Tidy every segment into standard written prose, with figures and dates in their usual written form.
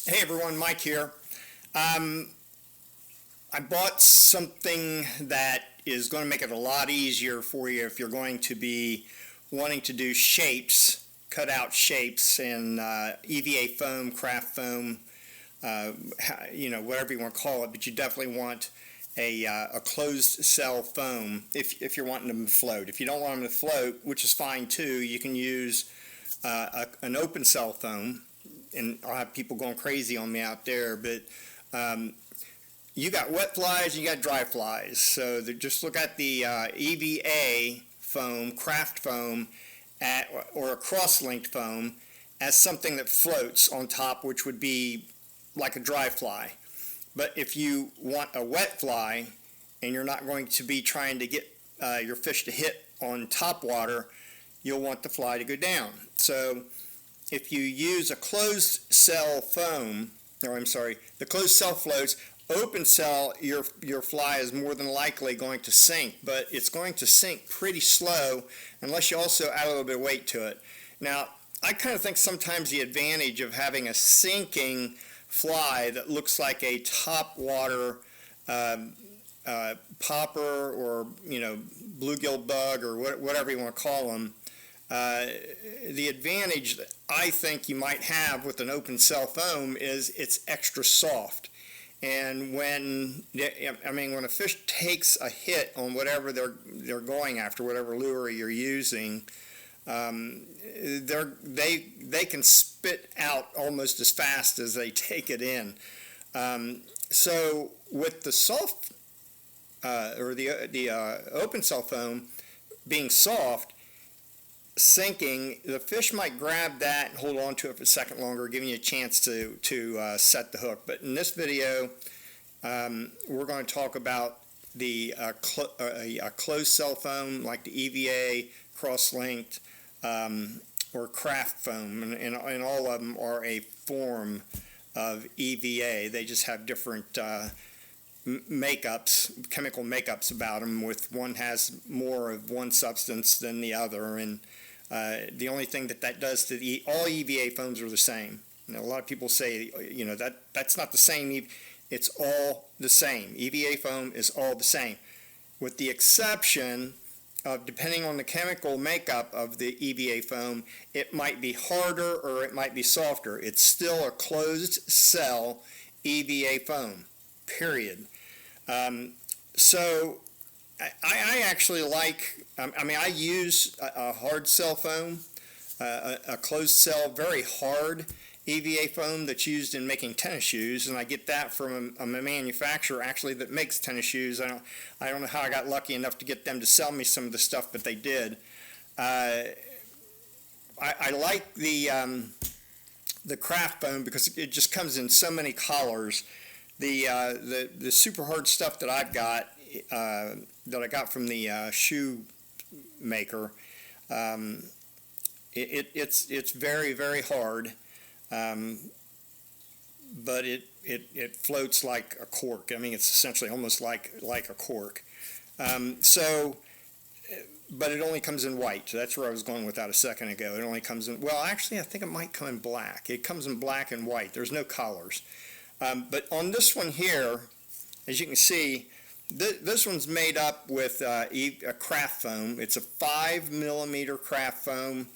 Hey everyone, Mike here. I bought something that is going to make it a lot easier for you if you're going to be wanting to do shapes, cut out shapes in EVA foam, craft foam, whatever you want to call it, but you definitely want a closed cell foam if you're wanting them to float. If you don't want them to float, which is fine too, you can use an open cell foam, and I'll have people going crazy on me out there, but you got wet flies and you got dry flies. So just look at the EVA foam, craft foam, or a cross-linked foam as something that floats on top, which would be like a dry fly. But if you want a wet fly and you're not going to be trying to get your fish to hit on top water, you'll want the fly to go down. So if you use a closed cell foam, the closed cell floats, open cell, your fly is more than likely going to sink, but it's going to sink pretty slow unless you also add a little bit of weight to it. Now, I kind of think sometimes the advantage of having a sinking fly that looks like a top water popper or bluegill bug or whatever you want to call them, the advantage that I think you might have with an open cell foam is it's extra soft. And when a fish takes a hit on whatever they're going after, whatever lure you're using, they can spit out almost as fast as they take it in. So with the soft or the open cell foam being soft, sinking, the fish might grab that and hold on to it for a second longer, giving you a chance to set the hook. But in this video, we're going to talk about the closed cell foam like the EVA, cross-linked, or craft foam, and all of them are a form of EVA. They just have different chemical makeups about them. With one has more of one substance than the other, and the only thing that does to all EVA foams are the same. A lot of people say, that's not the same. It's all the same. EVA foam is all the same, with the exception of, depending on the chemical makeup of the EVA foam, it might be harder or it might be softer. It's still a closed cell EVA foam, period. So I actually like, I use a hard cell foam, a closed cell, very hard EVA foam that's used in making tennis shoes, and I get that from a manufacturer actually that makes tennis shoes. I don't know how I got lucky enough to get them to sell me some of the stuff, but they did. I like the craft foam because it just comes in so many colors. The super hard stuff that I've got, that I got from the shoe maker, it's very, very hard, but it floats like a cork. It's essentially almost like a cork. But it only comes in white. So that's where I was going with that a second ago. It only comes in, well, actually, I think it might come in black. It comes in black and white. There's no colors. But on this one here, as you can see, this one's made up with a craft foam. It's a 5mm craft foam,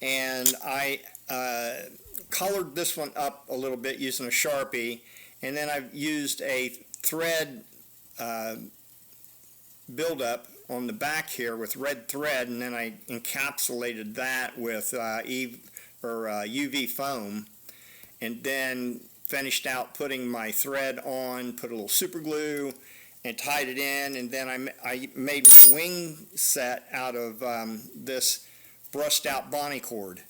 and I colored this one up a little bit using a Sharpie, and then I've used a thread buildup on the back here with red thread, and then I encapsulated that with UV foam, and then finished out putting my thread on, put a little super glue, and tied it in, and then I made my wing set out of this brushed out Bonnie cord.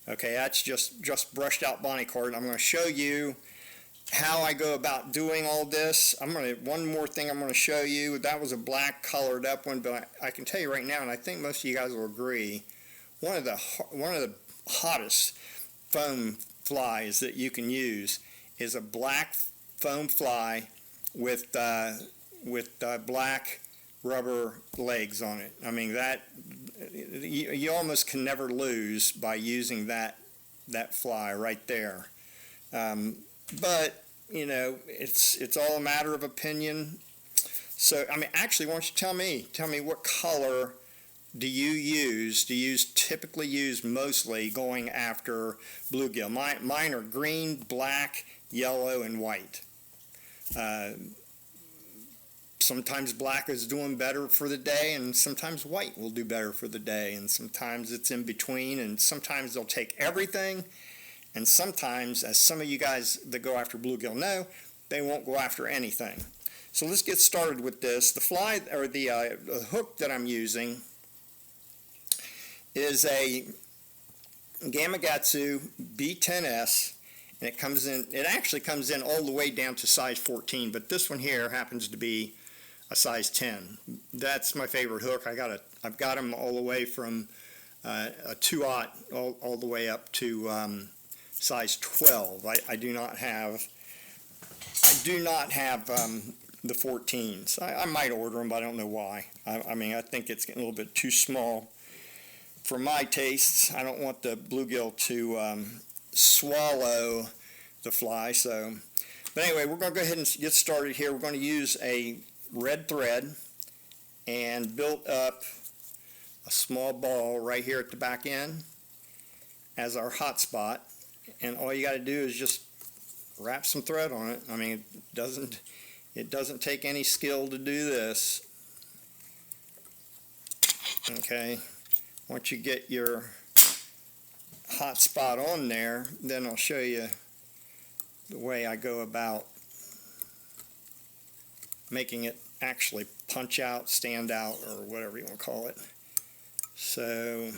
Okay, that's just brushed out Bonnie cord. I'm going to show you how I go about doing all this. One more thing I'm going to show you. That was a black colored up one, but I can tell you right now, and I think most of you guys will agree, one of the hottest foam flies that you can use is a black foam fly with black rubber legs on it. That you almost can never lose by using that fly right there. But you know, it's all a matter of opinion. So I mean, actually, why don't you tell me what color do you typically use mostly going after bluegill? Mine are green, black, yellow, and white. Sometimes black is doing better for the day, and sometimes white will do better for the day, and sometimes it's in between, and sometimes they'll take everything, and sometimes, as some of you guys that go after bluegill know, they won't go after anything. So let's get started with this. The fly, or the hook that I'm using is a Gamakatsu B10S, and it actually comes in all the way down to size 14, but this one here happens to be a size 10. That's my favorite hook. I've got them all the way from a 2/0 all the way up to size 12. I do not have the 14s. I might order them, but I don't know why. I mean, I think it's getting a little bit too small for my tastes. I don't want the bluegill to swallow the fly. So, but anyway, we're going to go ahead and get started here. We're going to use a red thread and build up a small ball right here at the back end as our hot spot. And all you got to do is just wrap some thread on it. I mean, it doesn't take any skill to do this. Okay. Once you get your hot spot on there, then I'll show you the way I go about making it actually punch out, stand out, or whatever you want to call it. So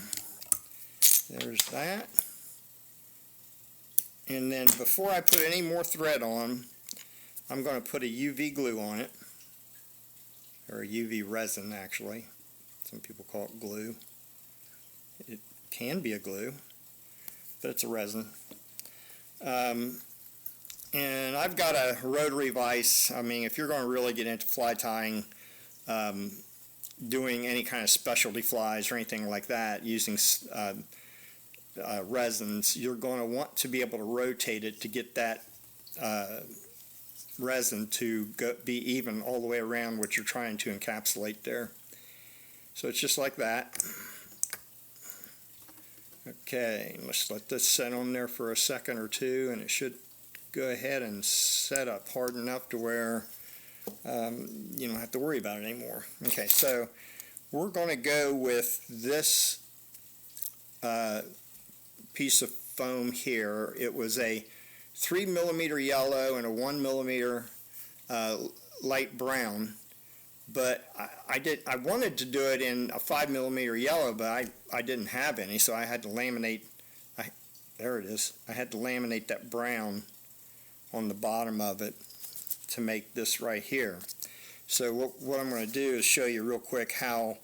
there's that. And then before I put any more thread on, I'm going to put a UV glue on it, or a UV resin actually. Some people call it glue. It can be a glue, but it's a resin. And I've got a rotary vise. I mean, if you're going to really get into fly tying, doing any kind of specialty flies or anything like that, using resins, you're going to want to be able to rotate it to get that resin to be even all the way around what you're trying to encapsulate there. So it's just like that. Okay, let's let this set on there for a second or two, and it should go ahead and set up hard enough to where you don't have to worry about it anymore. Okay, so we're going to go with this piece of foam here. It was a 3mm yellow and a 1mm light brown, but I wanted to do it in a 5mm yellow, but I didn't have any, so I had to laminate. There it is. I had to laminate that brown on the bottom of it to make this right here. So what I'm going to do is show you real quick how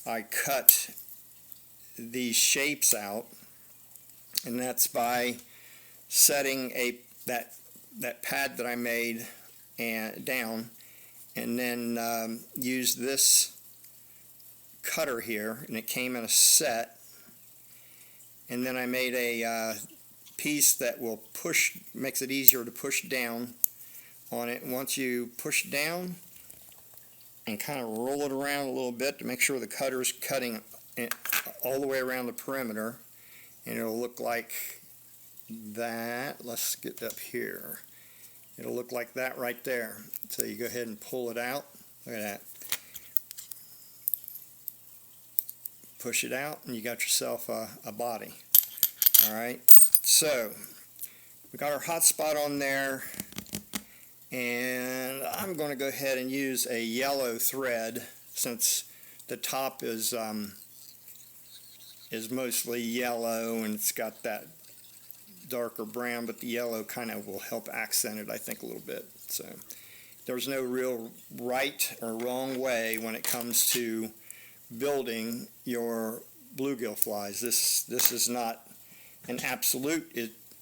I cut these shapes out, and that's by setting that pad that I made down, and then use this cutter here, and it came in a set, and then I made a piece that will makes it easier to push down on it. Once you push down and kind of roll it around a little bit to make sure the cutter is cutting all the way around the perimeter, and it'll look like that. Let's get up here. It'll look like that right there. So you go ahead and pull it out. Look at that. Push it out, and you got yourself a body. All right. So we got our hot spot on there, and I'm going to go ahead and use a yellow thread since the top is mostly yellow and it's got that darker brown, but the yellow kind of will help accent it, I think, a little bit. So there's no real right or wrong way when it comes to building your bluegill flies. This is not an absolute.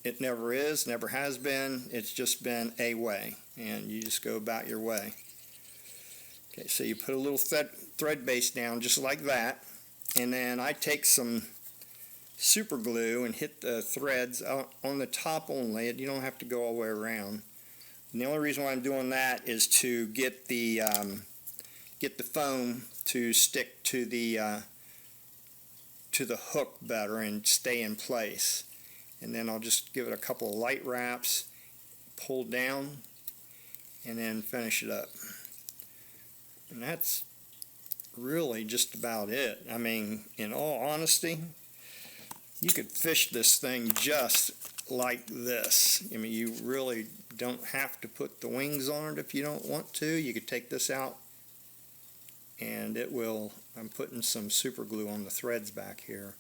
It never is, never has been. It's just been a way, and you just go about your way. Okay, so you put a little thread base down just like that, and then I take some super glue and hit the threads on the top only. You don't have to go all the way around. And the only reason why I'm doing that is to get the foam to stick to the hook better and stay in place. And then I'll just give it a couple of light wraps, pull down, and then finish it up. And that's really just about it. I mean, in all honesty, you could fish this thing just like this. I mean, you really don't have to put the wings on it if you don't want to. You could take this out and it will, I'm putting some super glue on the threads back here.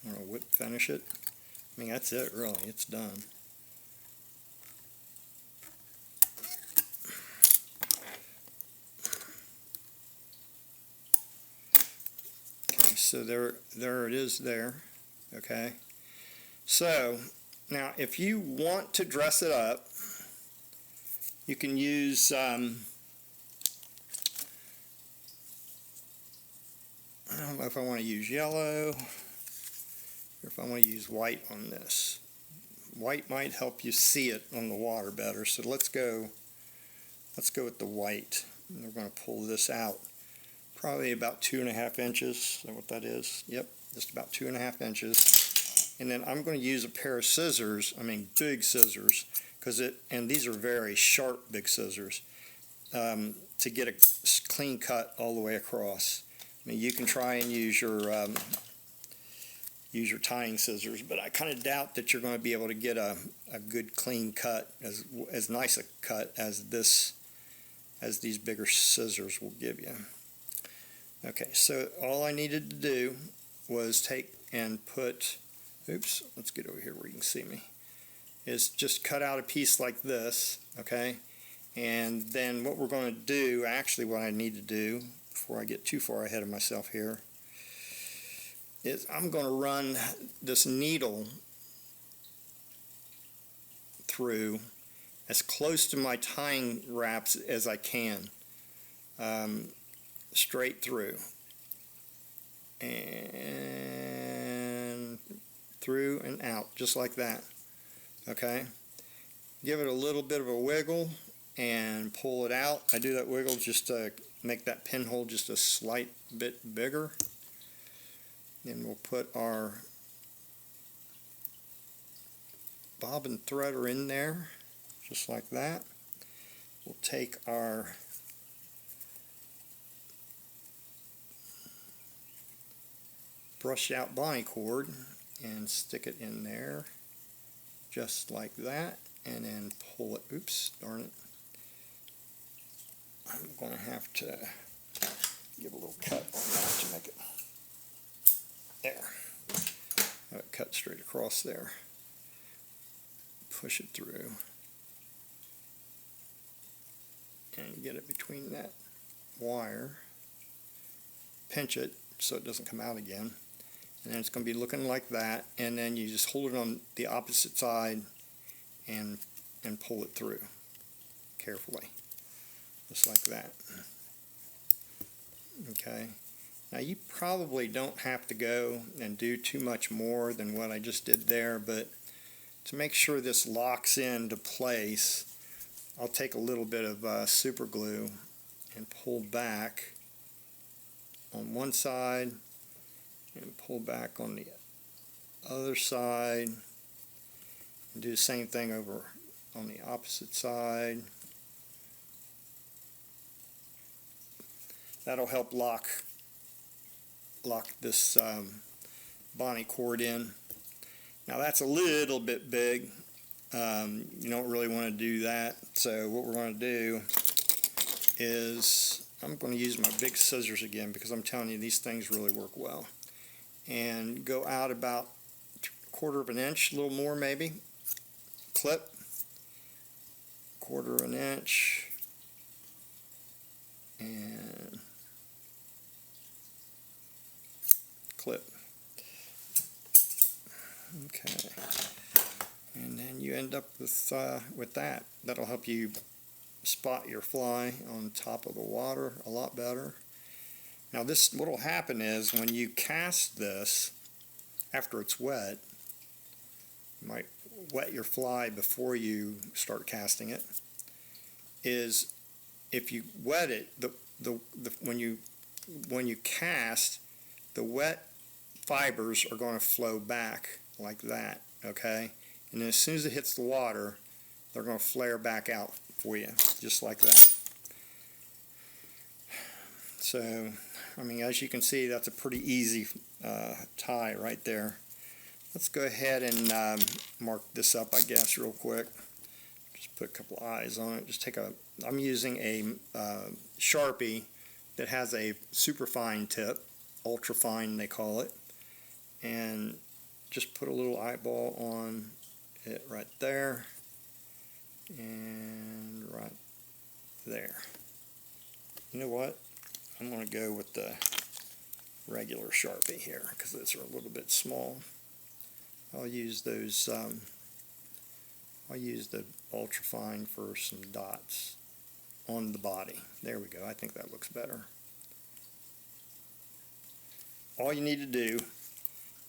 I'm going to whip finish it. I mean, that's it really, it's done. Okay, so there it is there, okay. So, now if you want to dress it up, you can use I don't know if I want to use yellow or if I want to use white on this. White might help you see it on the water better, so let's go with the white. And we're going to pull this out probably about 2.5 inches. Is that what that is? Yep, just about 2.5 inches. And then I'm going to use a pair of scissors, I mean big scissors, and these are very sharp big scissors, to get a clean cut all the way across. I mean, you can try and use your tying scissors, but I kind of doubt that you're going to be able to get a good clean cut, as nice a cut as these bigger scissors will give you. Okay, so all I needed to do was take and put, oops, let's get over here where you can see me, is just cut out a piece like this, okay? And then what we're going to do, actually what I need to do, before I get too far ahead of myself here, is I'm going to run this needle through as close to my tying wraps as I can, straight through, and through and out, just like that. Okay, give it a little bit of a wiggle and pull it out. I do that wiggle just to make that pinhole just a slight bit bigger. Then we'll put our bobbin threader in there, just like that. We'll take our brushed out bonnie cord and stick it in there, just like that, and then pull it. Oops, darn it. I'm going to have to give a little cut on that to make it. There. Have it cut straight across there. Push it through. And get it between that wire. Pinch it so it doesn't come out again. And then it's going to be looking like that. And then you just hold it on the opposite side and pull it through carefully. Just like that. Okay. Now you probably don't have to go and do too much more than what I just did there, but to make sure this locks into place, I'll take a little bit of super glue and pull back on one side and pull back on the other side, and do the same thing over on the opposite side. That'll help lock this bonnie cord in. Now that's a little bit big. You don't really want to do that. So what we're going to do is I'm going to use my big scissors again, because I'm telling you these things really work well. And go out about 1/4 of an inch, a little more maybe. Clip. 1/4 of an inch. And clip. Okay, and then you end up with that. That'll help you spot your fly on top of the water a lot better. Now this, what will happen is when you cast this, after it's wet, you might wet your fly before you start casting it, is if you wet it, when you cast, the wet fibers are going to flow back like that, okay? And then as soon as it hits the water, they're going to flare back out for you, just like that. So, I mean, as you can see, that's a pretty easy tie right there. Let's go ahead and mark this up, I guess, real quick. Just put a couple eyes on it. Just take a, I'm using a Sharpie that has a super fine tip, ultra fine they call it, and just put a little eyeball on it right there and right there. You know what? I'm going to go with the regular Sharpie here because those are a little bit small. I'll use those. I'll use the ultra fine for some dots on the body. There we go. I think that looks better. All you need to do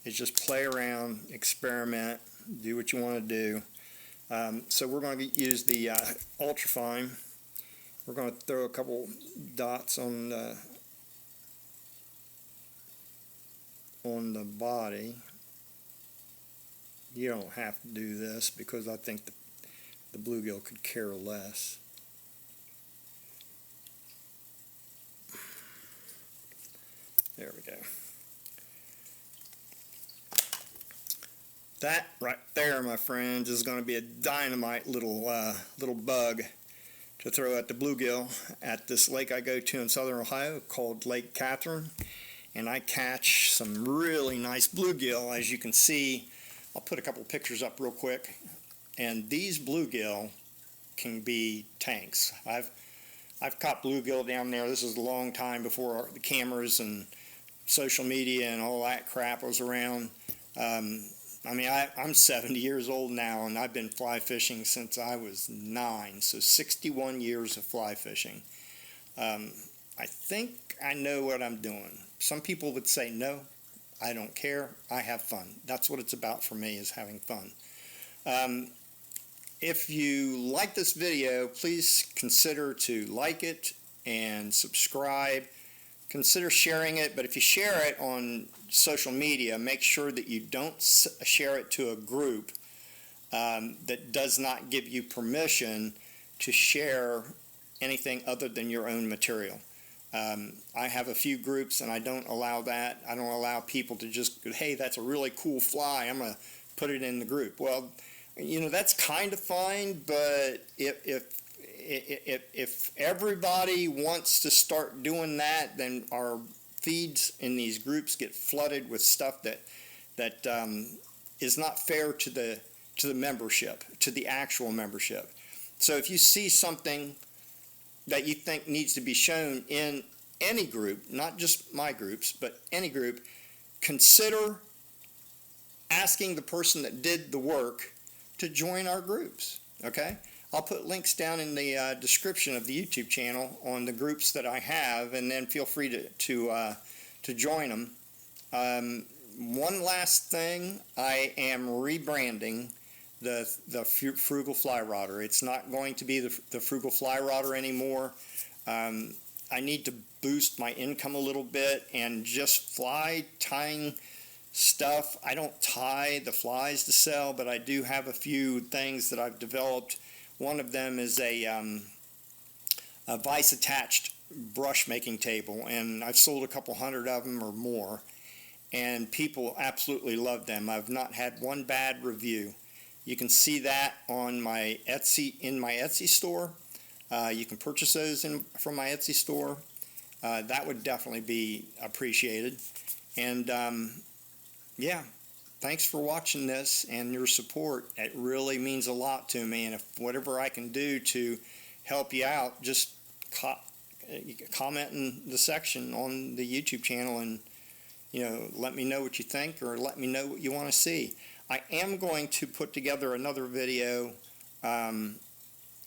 is just play around, experiment, do what you want to do. So we're going to use the ultra fine. We're going to throw a couple dots on the body. You don't have to do this because I think the bluegill could care less. There we go. That right there, my friends, is going to be a dynamite little bug to throw at the bluegill at this lake I go to in southern Ohio called Lake Catherine. And I catch some really nice bluegill. As you can see, I'll put a couple pictures up real quick. And these bluegill can be tanks. I've caught bluegill down there. This is a long time before the cameras and social media and all that crap was around. I mean, I'm 70 years old now, and I've been fly fishing since I was 9, so 61 years of fly fishing. I think I know what I'm doing. Some people would say, no, I don't care, I have fun. That's what it's about for me, is having fun. If you like this video, please consider to like it and subscribe. Consider sharing it, but if you share it on social media, make sure that you don't share it to a group that does not give you permission to share anything other than your own material. I have a few groups and I don't allow that. I don't allow people to just go, hey, that's a really cool fly, I'm going to put it in the group. Well, you know, that's kind of fine, but if everybody wants to start doing that, then our feeds in these groups get flooded with stuff that is not fair to the membership, to the actual membership. So if you see something that you think needs to be shown in any group, not just my groups, but any group, consider asking the person that did the work to join our groups, okay? I'll put links down in the description of the YouTube channel on the groups that I have, and then feel free to join them. One last thing, I am rebranding the Frugal Fly Rodder. It's not going to be the Frugal Fly Rodder anymore. I need to boost my income a little bit, and just fly tying stuff. I don't tie the flies to sell, but I do have a few things that I've developed. One of them is a vise attached brush making table, and I've sold a couple hundred of them or more, and people absolutely love them. I've not had one bad review. You can see that on my Etsy store. You can purchase those from my Etsy store. That would definitely be appreciated. And yeah, thanks for watching this and your support. It really means a lot to me, and if whatever I can do to help you out, just comment in the section on the YouTube channel, and let me know what you think, or let me know what you want to see. I am going to put together another video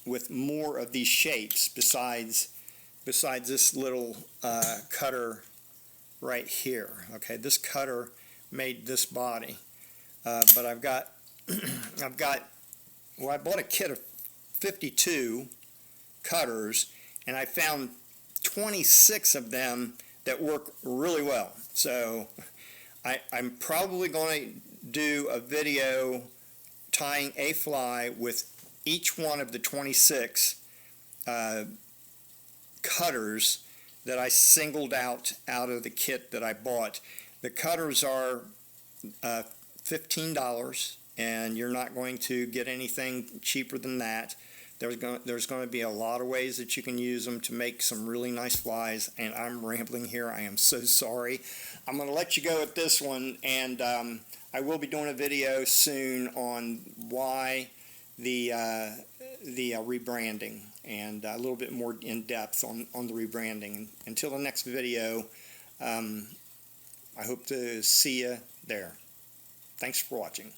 with more of these shapes besides this little cutter right here. Okay, this cutter made this body, but I've got well, I bought a kit of 52 cutters, and I found 26 of them that work really well. So I'm probably going to do a video tying a fly with each one of the 26 cutters that I singled out of the kit that I bought. The cutters are $15, and you're not going to get anything cheaper than that. There's going to be a lot of ways that you can use them to make some really nice flies, and I'm rambling here. I am so sorry. I'm going to let you go with this one, and I will be doing a video soon on why the rebranding, and a little bit more in depth on the rebranding. Until the next video, I hope to see you there. Thanks for watching.